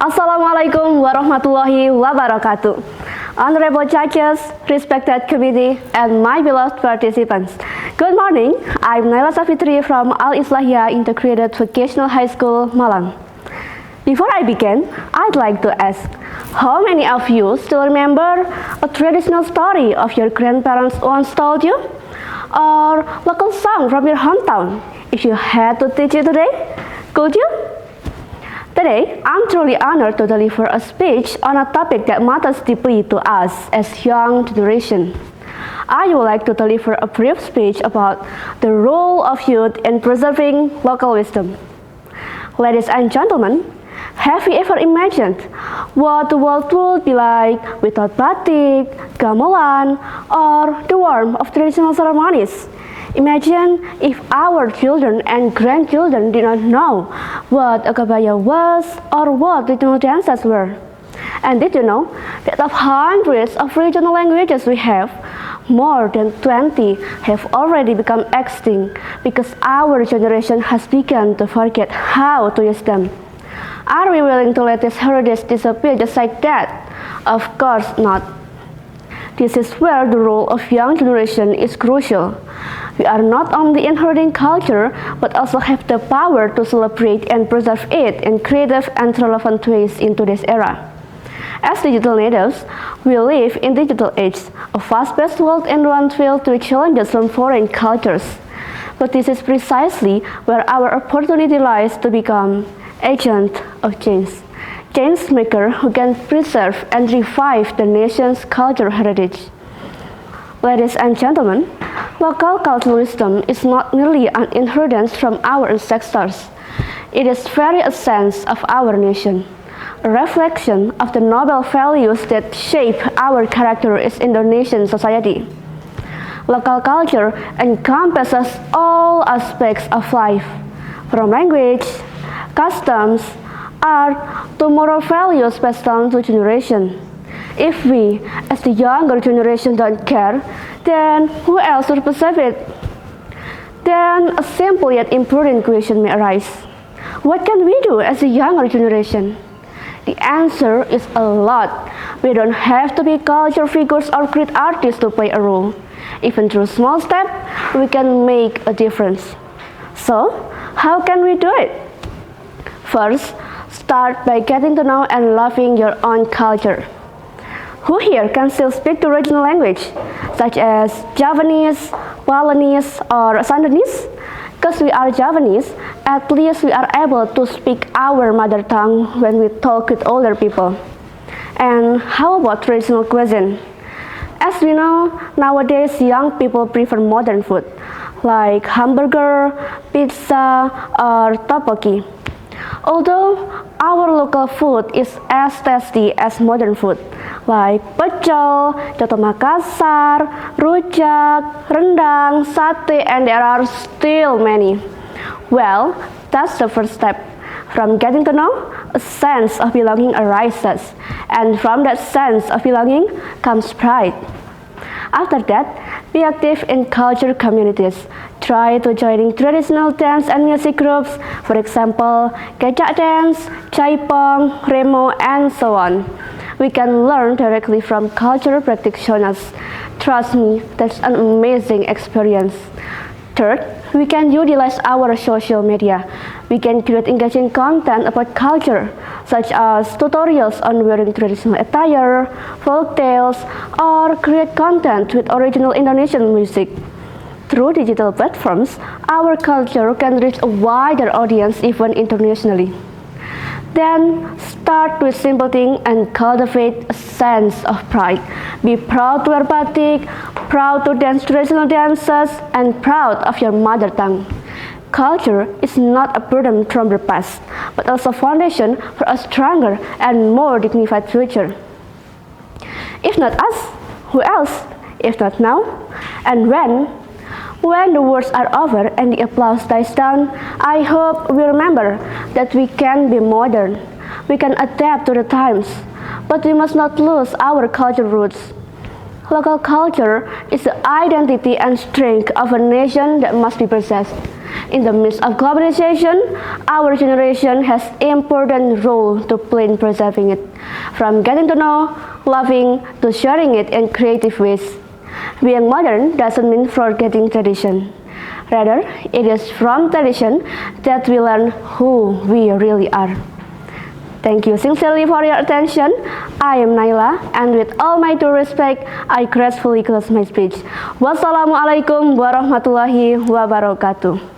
Assalamualaikum warahmatullahi wabarakatuh. Honorable judges, respected committee, and my beloved participants. Good morning, I'm Naila Safitri from Al-Islahiyah Integrated Vocational High School, Malang. Before I begin, I'd like to ask, how many of you still remember a traditional story of your grandparents once told you? Or local song from your hometown? If you had to teach it today, could you? Today, I'm truly honored to deliver a speech on a topic that matters deeply to us as young generation. I would like to deliver a brief speech about the role of youth in preserving local wisdom. Ladies and gentlemen, have you ever imagined what the world would be like without batik, gamelan, or the warmth of traditional ceremonies? Imagine if our children and grandchildren did not know what a kabaya was or what regional dances were. And did you know that of hundreds of regional languages we have, more than 20 have already become extinct because our generation has begun to forget how to use them. Are we willing to let this heritage disappear just like that? Of course not. This is where the role of young generation is crucial. We are not only inheriting culture, but also have the power to celebrate and preserve it in creative and relevant ways in today's era. As digital natives, we live in digital age, a fast-paced world and one filled with challenges from foreign cultures. But this is precisely where our opportunity lies to become agent of change maker who can preserve and revive the nation's cultural heritage. Ladies and gentlemen, local cultural wisdom is not merely an inheritance from our ancestors. It is very essence of our nation, a reflection of the noble values that shape our character as Indonesian society. Local culture encompasses all aspects of life, from language, customs, art, to moral values passed down to generation. If we, as the younger generation, don't care, then who else will preserve it? Then a simple yet important question may arise. What can we do as a younger generation? The answer is a lot. We don't have to be culture figures or great artists to play a role. Even through small steps, we can make a difference. So, how can we do it? First, start by getting to know and loving your own culture. Who here can still speak the regional language, such as Javanese, Balinese, or Sundanese? Because we are Javanese, at least we are able to speak our mother tongue when we talk with older people. And how about traditional cuisine? As we know, nowadays young people prefer modern food, like hamburger, pizza, or tteokbokki. Although our local food is as tasty as modern food, like pecel, coto Makassar, rujak, rendang, sate, and there are still many. Well, that's the first step. From getting to know, a sense of belonging arises, and from that sense of belonging comes pride. After that, be active in culture communities. Try to join traditional dance and music groups, for example, Kecak dance, Jaipong, Remo, and so on. We can learn directly from cultural practitioners. Trust me, that's an amazing experience. Third, we can utilize our social media. We can create engaging content about culture, such as tutorials on wearing traditional attire, folk tales, or create content with original Indonesian music. Through digital platforms, our culture can reach a wider audience even internationally. Then, start with simple things and cultivate a sense of pride. Be proud to wear batik, proud to dance traditional dances, and proud of your mother tongue. Culture is not a burden from the past, but also a foundation for a stronger and more dignified future. If not us, who else? If not now, and when? When the words are over and the applause dies down, I hope we remember that we can be modern. We can adapt to the times, but we must not lose our cultural roots. Local culture is the identity and strength of a nation that must be possessed. In the midst of globalization, our generation has important role to play in preserving it, from getting to know, loving, to sharing it in creative ways. Being modern doesn't mean forgetting tradition. Rather, it is from tradition that we learn who we really are. Thank you sincerely for your attention. I am Naila, and with all my due respect, I gracefully close my speech. Wassalamualaikum warahmatullahi wabarakatuh.